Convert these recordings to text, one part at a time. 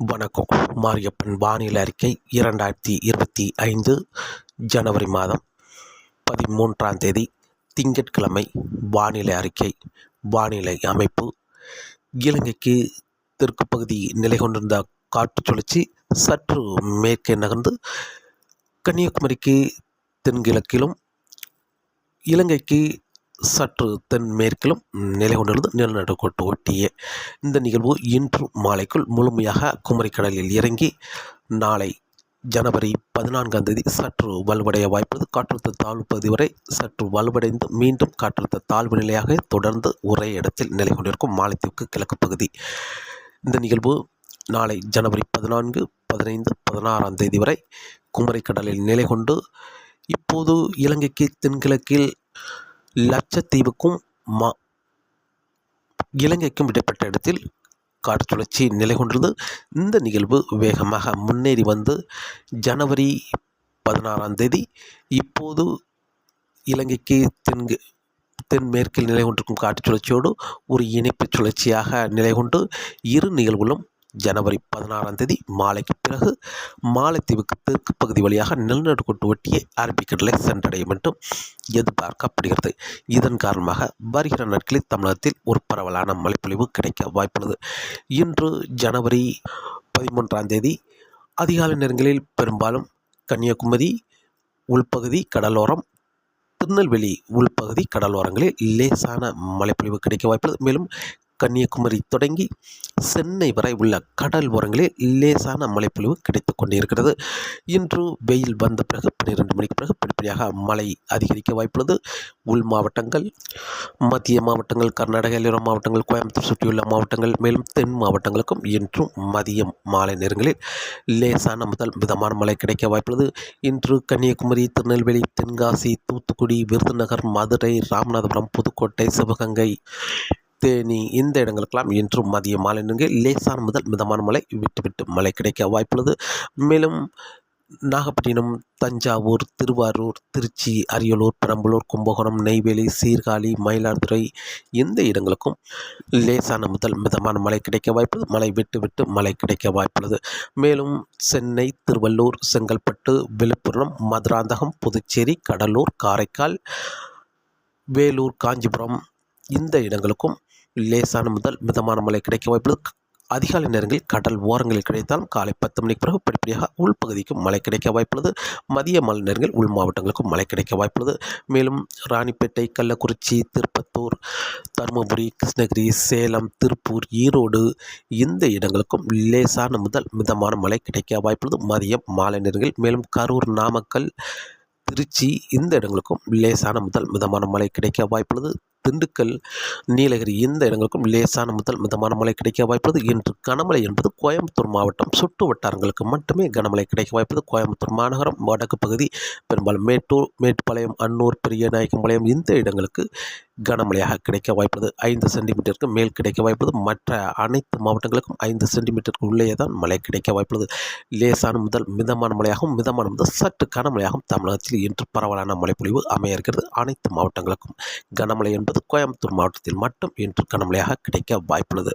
வணக்கம். மாரியப்பன் வானிலை அறிக்கை 2025 ஜனவரி மாதம் 13ஆம் தேதி திங்கட்கிழமை. வானிலை அறிக்கை. வானிலை அமைப்பு: இலங்கைக்கு தெற்கு பகுதி நிலை கொண்டிருந்த காற்று சுழற்சி சற்று மேற்கே நகர்ந்து கன்னியாகுமரிக்கு தென்கிழக்கிலும் இலங்கைக்கு சற்று தென்மேற்கிலும் நிலை கொண்டுள்ளது. நிலநடுக்கோட்டு ஒட்டிய இந்த நிகழ்வு இன்று மாலைக்குள் முழுமையாக குமரிக்கடலில் இறங்கி நாளை ஜனவரி 14ஆம் தேதி சற்று வலுவடைய வாய்ப்புள்ளது. காற்றழுத்த தாழ்வு பகுதி வரை சற்று வலுவடைந்து மீண்டும் காற்றழுத்த தாழ்வு நிலையாக தொடர்ந்து ஒரே இடத்தில் நிலை கொண்டிருக்கும் மாலத்தீவுக்கு கிழக்கு பகுதி. இந்த நிகழ்வு நாளை ஜனவரி 14, 15, 16ஆம் தேதி வரை குமரிக்கடலில் நிலை கொண்டு இப்போது இலங்கைக்கு தென்கிழக்கில் லட்சத்தீவுக்கும் இலங்கைக்கும் இடைப்பட்ட இடத்தில் காற்று சுழற்சி நிலை கொண்டுள்ளது. இந்த நிகழ்வு வேகமாக முன்னேறி வந்து ஜனவரி 16ஆம் தேதி இப்போது இலங்கைக்கு தென்மேற்கில் நிலை கொண்டிருக்கும் காற்று சுழற்சியோடு ஒரு இணைப்பு சுழற்சியாக நிலை கொண்டு இரு நிகழ்வுகளும் ஜனவரி 16ஆம் தேதி மாலைக்கு பிறகு மாலத்தீவுக்கு தெற்கு பகுதி வழியாக நிலநடுக்கோட்டு ஒட்டிய அரபிக்கடலை சென்றடையும் என்றும் எதிர்பார்க்கப்படுகிறது. இதன் காரணமாக வருகிற நாட்களில் தமிழகத்தில் ஒரு பரவலான மழைப்பொழிவு கிடைக்க வாய்ப்புள்ளது. இன்று ஜனவரி 13ஆம் தேதி அதிகாலை நேரங்களில் பெரும்பாலும் கன்னியாகுமரி உள்பகுதி கடலோரம், திருநெல்வேலி உள்பகுதி கடலோரங்களில் லேசான மழைப்பொழிவு கிடைக்க வாய்ப்புள்ளது. மேலும் கன்னியாகுமரி தொடங்கி சென்னை வரை உள்ள கடல் ஓரங்களில் லேசான மழைப்பொழிவு கிடைத்து கொண்டிருக்கிறது. இன்று வெயில் வந்த பிறகு 12 மணிக்கு பிறகு படிப்படியாக மழை அதிகரிக்க வாய்ப்புள்ளது. உள் மாவட்டங்கள், மத்திய மாவட்டங்கள், கர்நாடக எல்லையோர மாவட்டங்கள், கோயம்புத்தூர் சுற்றியுள்ள மாவட்டங்கள், மேலும் தென் மாவட்டங்களுக்கும் இன்றும் மதியம் மாலை நேரங்களில் லேசான முதல் மிதமான மழை கிடைக்க வாய்ப்புள்ளது. இன்று கன்னியாகுமரி, திருநெல்வேலி, தென்காசி, தூத்துக்குடி, விருதுநகர், மதுரை, ராமநாதபுரம், புதுக்கோட்டை, சிவகங்கை, தேனி இந்த இடங்களுக்கெல்லாம் இன்று மதிய மாலை நேரங்களில் லேசான முதல் மிதமான மழை விட்டு மழை கிடைக்க வாய்ப்புள்ளது. மேலும் நாகப்பட்டினம், தஞ்சாவூர், திருவாரூர், திருச்சி, அரியலூர், பெரம்பலூர், கும்பகோணம், நெய்வேலி, சீர்காழி, மயிலாடுதுறை இந்த இடங்களுக்கும் லேசான முதல் மிதமான மழை கிடைக்க வாய்ப்புள்ளது. மழை விட்டு மழை கிடைக்க வாய்ப்புள்ளது. மேலும் சென்னை, திருவள்ளூர், செங்கல்பட்டு, விழுப்புரம், மதுராந்தகம், புதுச்சேரி, கடலூர், காரைக்கால், வேலூர், காஞ்சிபுரம் இந்த இடங்களுக்கும் லேசான முதல் மிதமான மழை கிடைக்க வாய்ப்புள்ளது. அதிகாலை நேரங்களில் கடல் ஓரங்களில் கிடைத்தாலும் காலை 10 மணிக்கு பிறகு படிப்படியாக உள்பகுதிக்கும் மழை கிடைக்க வாய்ப்புள்ளது. மதிய மாலை நேரங்களில் உள் மாவட்டங்களுக்கும் மழை கிடைக்க வாய்ப்புள்ளது. மேலும் ராணிப்பேட்டை, கள்ளக்குறிச்சி, திருப்பத்தூர், தருமபுரி, கிருஷ்ணகிரி, சேலம், திருப்பூர், ஈரோடு இந்த இடங்களுக்கும் லேசான முதல் மிதமான மழை கிடைக்க வாய்ப்புள்ளது மதியம் மாலை நேரங்களில். மேலும் கரூர், நாமக்கல், திருச்சி இந்த இடங்களுக்கும் லேசான முதல் மிதமான மழை கிடைக்க வாய்ப்புள்ளது. திண்டுக்கல், நீலகிரி இந்த இடங்களுக்கும் லேசான முதல் மிதமான மழை கிடைக்க வாய்ப்புள்ளது. இன்று கனமழை என்பது கோயம்புத்தூர் மாவட்டம் சுற்று வட்டாரங்களுக்கு மட்டுமே கனமழை கிடைக்க வாய்ப்புள்ளது. கோயம்புத்தூர் மாநகரம், வடக்கு பகுதி, பெரும்பாலும் மேட்டூர், மேட்டுப்பாளையம், அன்னூர், பெரியநாயக்கம்பாளையம் இந்த இடங்களுக்கு கனமழையாக கிடைக்க வாய்ப்புள்ளது. 5 சென்டிமீட்டருக்கு மேல் கிடைக்க வாய்ப்புள்ளது. மற்ற அனைத்து மாவட்டங்களுக்கும் 5 சென்டிமீட்டருக்கு உள்ளே தான் மழை கிடைக்க வாய்ப்புள்ளது. லேசான முதல் மிதமான மழையாகவும் மிதமான முதல் சற்று கனமழையாகவும் தமிழகத்தில் இன்று பரவலான மழைப்பொழிவு அமைய இருக்கிறது. அனைத்து மாவட்டங்களுக்கும் கனமழை என்பது கோயம்புத்தூர் மாவட்டத்தில் மட்டும் இன்று கனமழையாக கிடைக்க வாய்ப்புள்ளது.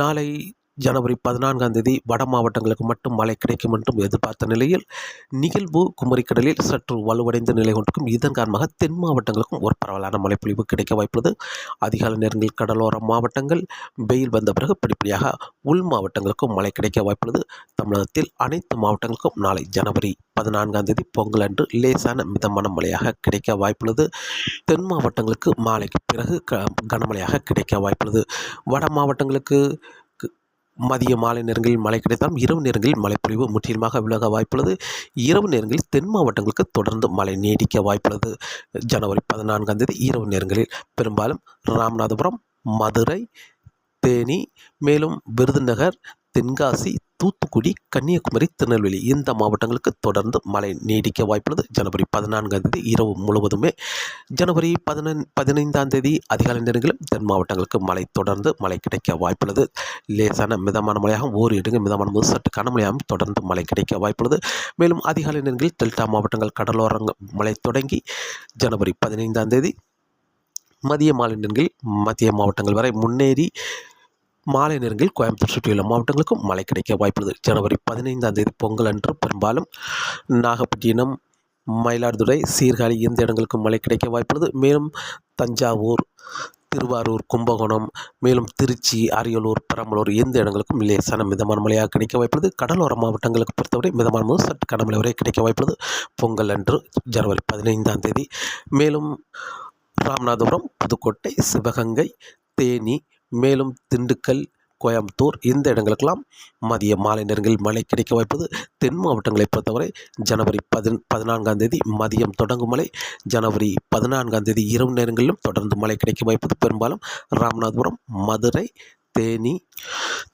நாளை ஜனவரி 14ஆம் தேதி வட மாவட்டங்களுக்கு மட்டும் மழை கிடைக்கும் என்றும் எதிர்பார்த்த நிலையில் நிகழ்வு குமரிக்கடலில் சற்று வலுவடைந்த நிலை கொண்டிருக்கும். இதன் காரணமாக தென் மாவட்டங்களுக்கும் ஒரு பரவலான மழைப்பொழிவு கிடைக்க வாய்ப்புள்ளது. அதிகாலை நேரங்களில் கடலோர மாவட்டங்கள், வெயில் வந்த பிறகு படிப்படியாக உள் மாவட்டங்களுக்கும் மழை கிடைக்க வாய்ப்புள்ளது. தமிழகத்தில் அனைத்து மாவட்டங்களுக்கும் நாளை ஜனவரி 14ஆம் தேதி பொங்கல் அன்று லேசான மிதமான மழையாக கிடைக்க வாய்ப்புள்ளது. தென் மாவட்டங்களுக்கு மாலைக்கு பிறகு கனமழையாக கிடைக்க வாய்ப்புள்ளது. வட மாவட்டங்களுக்கு மதிய மாலை நேரங்களில் மழை கிடைத்தாலும் இரவு நேரங்களில் மழைப்பொழிவு முற்றிலுமாக விலக வாய்ப்புள்ளது. இரவு நேரங்களில் தென் மாவட்டங்களுக்கு தொடர்ந்து மழை நீடிக்க வாய்ப்புள்ளது. ஜனவரி 14ஆம் தேதி இரவு நேரங்களில் பெரும்பாலும் ராமநாதபுரம், மதுரை, தேனி, மேலும் விருதுநகர், தென்காசி, தூத்துக்குடி, கன்னியாகுமரி, திருநெல்வேலி இந்த மாவட்டங்களுக்கு தொடர்ந்து மழை நீடிக்க வாய்ப்புள்ளது. ஜனவரி 14ஆம் தேதி இரவு முழுவதுமே. ஜனவரி 15ஆம் தேதி அதிகாலை நேரங்களிலும் தென் மாவட்டங்களுக்கு மழை தொடர்ந்து மழை கிடைக்க வாய்ப்புள்ளது. லேசான மிதமான மழையாகவும் ஓரிரு இடங்கள் மிதமான போது சற்று கனமழையாகவும் தொடர்ந்து மழை கிடைக்க வாய்ப்புள்ளது. மேலும் அதிகாலை நேரங்களில் டெல்டா மாவட்டங்கள், கடலோரங்கள் மழை தொடங்கி ஜனவரி 15ஆம் தேதி மதிய மாலை நேரங்களில் மத்திய மாவட்டங்கள் வரை முன்னேறி மாலை நேரங்களில் கோயம்புத்தூர் சுற்றியுள்ள மாவட்டங்களுக்கும் மழை கிடைக்க வாய்ப்புள்ளது. ஜனவரி 15ஆம் தேதி பொங்கல் அன்று பெரும்பாலும் நாகப்பட்டினம், மயிலாடுதுறை, சீர்காழி இந்த இடங்களுக்கும் மழை கிடைக்க வாய்ப்புள்ளது. மேலும் தஞ்சாவூர், திருவாரூர், கும்பகோணம், மேலும் திருச்சி, அரியலூர், பெரம்பலூர் இந்த இடங்களுக்கும் லேசான மிதமான மழையாக கிடைக்க வாய்ப்புள்ளது. கடலோர மாவட்டங்களுக்கு பொறுத்தவரை மிதமான முதல் சற்று கனமழை வரை கிடைக்க வாய்ப்புள்ளது பொங்கல் அன்று ஜனவரி 15ஆம் தேதி. மேலும் ராமநாதபுரம், புதுக்கோட்டை, சிவகங்கை, தேனி, மேலும் திண்டுக்கல், கோயம்புத்தூர் இந்த இடங்களுக்கெல்லாம் மதிய மாலை நேரங்களில் மழை கிடைக்க வாய்ப்பது. தென் மாவட்டங்களை பொறுத்தவரை ஜனவரி 14ஆம் தேதி மதியம் தொடங்கும் மழை, ஜனவரி 14ஆம் தேதி இரவு நேரங்களிலும் தொடர்ந்து மழை கிடைக்க வாய்ப்பது. பெரும்பாலும் ராமநாதபுரம், மதுரை, தேனி,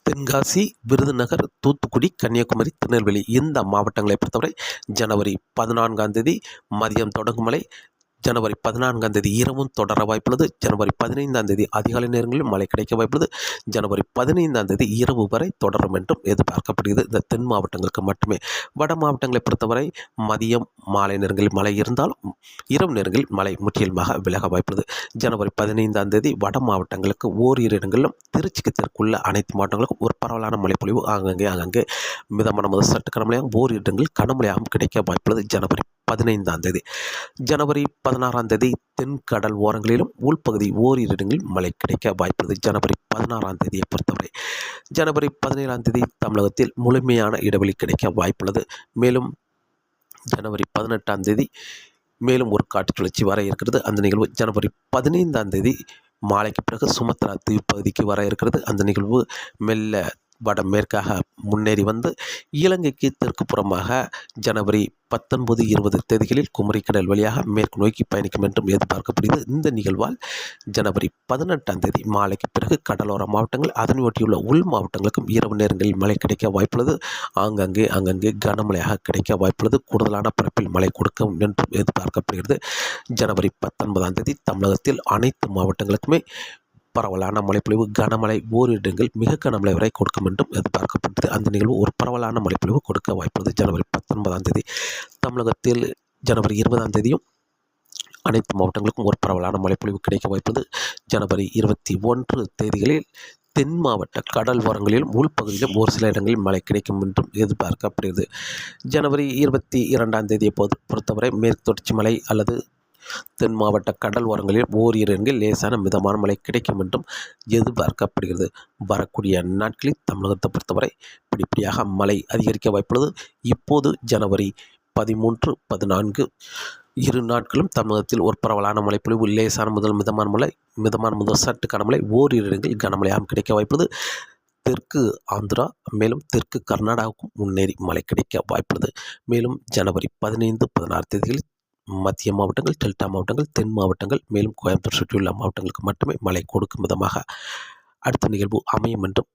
தென்காசி, விருதுநகர், தூத்துக்குடி, கன்னியாகுமரி, திருநெல்வேலி இந்த மாவட்டங்களை பொறுத்தவரை ஜனவரி 14ஆம் தேதி மதியம் தொடங்கும் மழை, ஜனவரி 14ஆம் தேதி இரவும் தொடர வாய்ப்புள்ளது. ஜனவரி 15ஆம் தேதி அதிகாலை நேரங்களில் மழை கிடைக்க வாய்ப்புள்ளது. ஜனவரி 15ஆம் தேதி இரவு வரை தொடரும் என்றும் எதிர்பார்க்கப்படுகிறது. இந்த தென் மாவட்டங்களுக்கு மட்டுமே. வட மாவட்டங்களை பொறுத்தவரை மதியம் மாலை நேரங்களில் மழை இருந்தாலும் இரவு நேரங்களில் மழை முற்றிலுமாக விலக வாய்ப்புள்ளது. ஜனவரி 15ஆம் தேதி வட மாவட்டங்களுக்கு ஓரிரு இடங்களிலும் திருச்சிக்கு தெற்குள்ள அனைத்து மாவட்டங்களுக்கும் ஒரு பரவலான மழைப்பொழிவு அங்கங்கே மிதமான முதல் சற்று கனமழையாகவும் ஓரிரு இடங்களில் கனமழையாகவும் கிடைக்க வாய்ப்புள்ளது. ஜனவரி 15ஆம் தேதி. ஜனவரி 16ஆம் தேதி தென் கடல் ஓரங்களிலும் உள்பகுதி ஓரிரு இடங்களில் மழை கிடைக்க வாய்ப்புள்ளது. ஜனவரி 16ஆம் தேதியை பொறுத்தவரை. ஜனவரி 17ஆம் தேதி தமிழகத்தில் முழுமையான இடைவெளி கிடைக்க வாய்ப்புள்ளது. மேலும் ஜனவரி 18ஆம் தேதி மேலும் ஒரு காற்று சுழற்சி வர இருக்கிறது. அந்த நிகழ்வு ஜனவரி 15ஆம் தேதி மாலைக்கு பிறகு சுமத்ரா தீவு பகுதிக்கு வர இருக்கிறது. அந்த நிகழ்வு மெல்ல வடமேற்காக முன்னேறி வந்து இலங்கைக்கு தெற்கு புறமாக ஜனவரி 19, 20 தேதிகளில் குமரிக்கடல் வழியாக மேற்கு நோக்கி பயணிக்கும் என்றும் எதிர்பார்க்கப்படுகிறது. இந்த நிகழ்வால் ஜனவரி 18ஆம் தேதி மாலைக்கு பிறகு கடலோர மாவட்டங்கள் அதனை ஒட்டியுள்ள உள் மாவட்டங்களுக்கும் இரவு நேரங்களில் மழை கிடைக்க வாய்ப்புள்ளது. அங்கங்கே கனமழையாக கிடைக்க வாய்ப்புள்ளது. கூடுதலான பரப்பில் மழை கொடுக்கும் என்றும் எதிர்பார்க்கப்படுகிறது. ஜனவரி 19ஆம் தேதி தமிழகத்தில் அனைத்து மாவட்டங்களுக்குமே பரவலான மழைப்பொழிவு, கனமழை, ஓரிரு இடங்கள் மிக கனமழை வரை கொடுக்கும் என்றும் எதிர்பார்க்கப்பட்டது. அந்த நிகழ்வு ஒரு பரவலான மழைப்பொழிவு கொடுக்க வாய்ப்புள்ளது. ஜனவரி 19ஆம் தேதி தமிழகத்தில் ஜனவரி 20ஆம் தேதியும் அனைத்து மாவட்டங்களுக்கும் ஒரு பரவலான மழைப்பொழிவு கிடைக்க வாய்ப்புள்ளது. ஜனவரி 21 தேதிகளில் தென் மாவட்ட கடல் ஓரங்களிலும் உள்பகுதியிலும் ஒரு சில இடங்களில் மழை கிடைக்கும் என்றும் எதிர்பார்க்கப்படுகிறது. ஜனவரி 22ஆம் தேதியை பொறுத்தவரை மேற்கு தொடர்ச்சி மலை அல்லது தென் மாவட்ட கடல் ஓரங்களில் ஓரிரு இடங்களில் லேசான மிதமான மழை கிடைக்கும் என்றும் எதிர்பார்க்கப்படுகிறது. வரக்கூடிய நாட்களில் தமிழகத்தை பொறுத்தவரை படிப்படியாக மழை அதிகரிக்க வாய்ப்புள்ளது. இப்போது ஜனவரி 13, 14 இரு நாட்களும் தமிழகத்தில் ஒரு பரவலான மழைப்பொழிவு, லேசான முதல் மிதமான முதல் சற்று கனமழை, ஓரிரு இடங்களில் கனமழையாகவும் கிடைக்க வாய்ப்புள்ளது. தெற்கு ஆந்திரா மேலும் தெற்கு கர்நாடகாவுக்கும் முன்னேறி மழை கிடைக்க வாய்ப்புள்ளது. மேலும் ஜனவரி 15, 16 தேதிகளில் மத்திய மாவட்டங்கள், டெல்டா மாவட்டங்கள், தென் மாவட்டங்கள், மேலும் கோயம்புத்தூர் சுற்றியுள்ள மாவட்டங்களுக்கு மட்டுமே மழை கொடுக்கும் விதமாக அடுத்த நிகழ்வு அமையும் என்றும்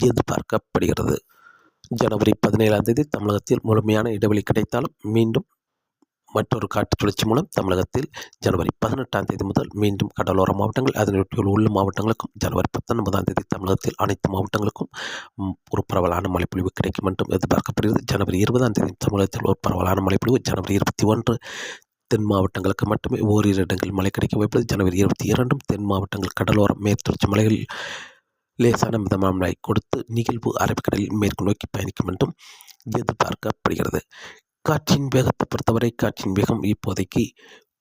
எதிர்பார்க்கப்படுகிறது. ஜனவரி 17ஆம் தேதி தமிழகத்தில் முழுமையான இடைவெளி கிடைத்தாலும் மீண்டும் மற்றொரு காற்று சுழற்சி மூலம் தமிழகத்தில் ஜனவரி 18ஆம் தேதி முதல் மீண்டும் கடலோர மாவட்டங்கள் அதனையொட்டியுள்ள உள்ள மாவட்டங்களுக்கும் ஜனவரி 19ஆம் தேதி தமிழகத்தில் அனைத்து மாவட்டங்களுக்கும் ஒரு பரவலான மழைப்பொழிவு கிடைக்கும் என்றும் எதிர்பார்க்கப்படுகிறது. ஜனவரி 20ஆம் தேதி தமிழகத்தில் ஒரு பரவலான மழைப்பொழிவு, ஜனவரி 21 தென் மாவட்டங்களுக்கு மட்டுமே ஓரிரு இடங்களில் மழை கிடைக்க வாய்ப்புள்ளது. ஜனவரி 22 தென் மாவட்டங்கள் கடலோரம் மேற்குத்தொடர்ச்சி மலைகளில் லேசான மிதமான மழை கொடுத்து நிகழ்வு அரபிக்கடலில் மேற்கு நோக்கி பயணிக்கும் என்றும் எதிர்பார்க்கப்படுகிறது. காற்றின் வேகத்தை பொறுத்தவரை காற்றின் வேகம் இப்போதைக்கு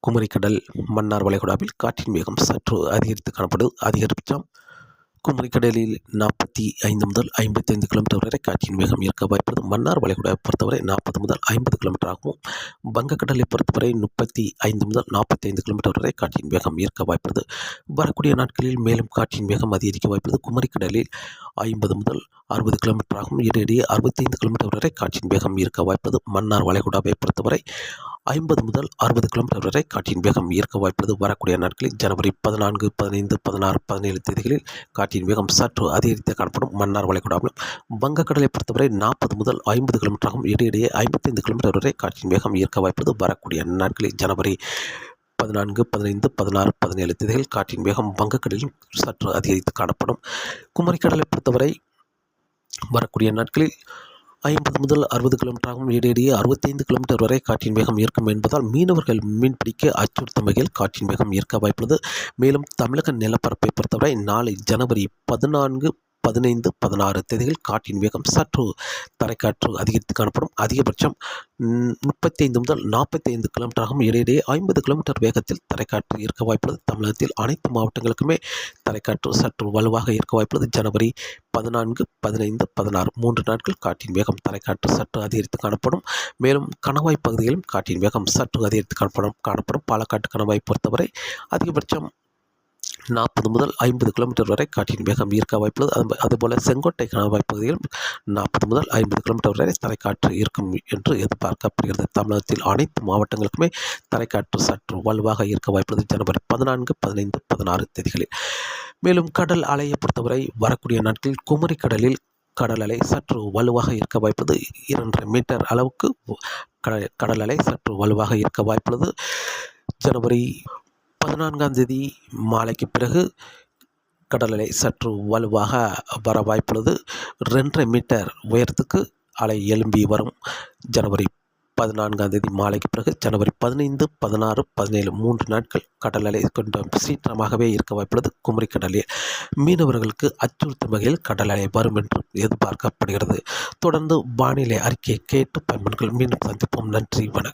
குமரிக்கடல், மன்னார் வளைகுடாவில் காற்றின் வேகம் சற்று அதிகரித்து காணப்படுது. அதிகபட்சம் குமரிக்கடலில் 45 முதல் 55 கிலோமீட்டர் வரை காற்றின் வேகம் இருக்க வாய்ப்புள்ளது. மன்னார் வளைகுடாவை பொறுத்தவரை 40 முதல் 50 கிலோமீட்டர் ஆகவும், வங்கக்கடலை பொறுத்தவரை 35 முதல் 45 கிலோமீட்டர் வரை காற்றின் வேகம் இருக்க வாய்ப்புள்ளது. வரக்கூடிய நாட்களில் மேலும் காற்றின் வேகம் அதிகரிக்க வாய்ப்புள்ளது. குமரிக்கடலில் 50 முதல் 60 கிலோமீட்டர் ஆகும், இடையிடையே 65 கிலோமீட்டர் வரை காற்றின் வேகம் இருக்க வாய்ப்புள்ளது. மன்னார் வளைகுடாவை பொறுத்தவரை 50 முதல் 60 கிலோமீட்டர் வரை காற்றின் வேகம் இருக்க வாய்ப்புள்ளது. வரக்கூடிய நாட்களில் ஜனவரி 14, 15, 16, 17 தேதிகளில் காற்றின் வேகம் சற்று அதிகரித்து காணப்படும். மன்னார் வளைகுடாவிலும் வங்கக்கடலை பொறுத்தவரை 40 முதல் 50 கிலோமீட்டர் ஆகும், இடையிடையே 55 கிலோமீட்டர் வரை காற்றின் வேகம் இருக்க வாய்ப்புள்ளது. வரக்கூடிய நாட்களில் ஜனவரி 14, 15, 16, 17 தேதிகளில் காற்றின் வேகம் வங்கக்கடலில் சற்று அதிகரித்து காணப்படும். குமரிக்கடலை பொறுத்தவரை வரக்கூடிய நாட்களில் 50 முதல் 60 கிலோமீட்டர் ஆகும், இடையிடையே 65 கிலோமீட்டர் வரை காற்றின் வேகம் இருக்கும் என்பதால் மீனவர்கள் மீன்பிடிக்க அச்சுறுத்தும் வகையில் காற்றின் வேகம் இருக்க வாய்ப்புள்ளது. மேலும் தமிழக நிலப்பரப்பை பொறுத்தவரை நாளை ஜனவரி 14, 15, 16 தேதிகளில் காற்றின் வேகம் சற்று தரைக்காற்று அதிகரித்து காணப்படும். அதிகபட்சம் 35 முதல் 45 கிலோமீட்டராகவும் இடையிடையே 50 கிலோமீட்டர் வேகத்தில் தரைக்காற்று இருக்க வாய்ப்புள்ளது. தமிழகத்தில் அனைத்து மாவட்டங்களுக்குமே தரைக்காற்று சற்று வலுவாக இருக்க வாய்ப்புள்ளது. ஜனவரி 14, 15, 16 3 நாட்கள் காற்றின் வேகம் தரைக்காற்று சற்று அதிகரித்து காணப்படும். மேலும் கணவாய் பகுதிகளிலும் காற்றின் வேகம் சற்று அதிகரித்து காணப்படும். பாலக்காட்டு கணவாய் பொறுத்தவரை அதிகபட்சம் 40 முதல் 50 கிலோமீட்டர் வரை காற்றின் வேகம் ஈர்க்க வாய்ப்புள்ளது. அதுபோல செங்கோட்டை கணவாய் பகுதியில் 40 முதல் 50 கிலோமீட்டர் வரை தரைக்காற்று இருக்கும் என்று எதிர்பார்க்கப்படுகிறது. தமிழகத்தில் அனைத்து மாவட்டங்களுக்குமே தரைக்காற்று சற்று வலுவாக இருக்க வாய்ப்புள்ளது ஜனவரி 14, 15, 16 தேதிகளில். மேலும் கடல் அலையை பொறுத்தவரை வரக்கூடிய நாட்களில் குமரி கடலில் கடல் அலை சற்று வலுவாக இருக்க வாய்ப்புள்ளது. 2.5 மீட்டர் அளவுக்கு கடல் அலை சற்று வலுவாக இருக்க வாய்ப்புள்ளது. ஜனவரி 14ஆம் தேதி மாலைக்கு பிறகு கடல் அலை சற்று வலுவாக வர வாய்ப்புள்ளது. 2.5 மீட்டர் உயரத்துக்கு அலை எழும்பி வரும். ஜனவரி 14ஆம் தேதி மாலைக்கு பிறகு ஜனவரி 15, 16, 17 3 நாட்கள் கடல் அலை கொஞ்சம் சீற்றமாகவே இருக்க வாய்ப்புள்ளது. குமரி கடலில் மீனவர்களுக்கு அச்சுறுத்தும் வகையில் கடல் அலை வரும் என்று எதிர்பார்க்கப்படுகிறது. தொடர்ந்து வானிலை அறிக்கையை கேட்டு பயன்பெறுங்கள். மீண்டும் சந்திப்போம். நன்றி, வணக்கம்.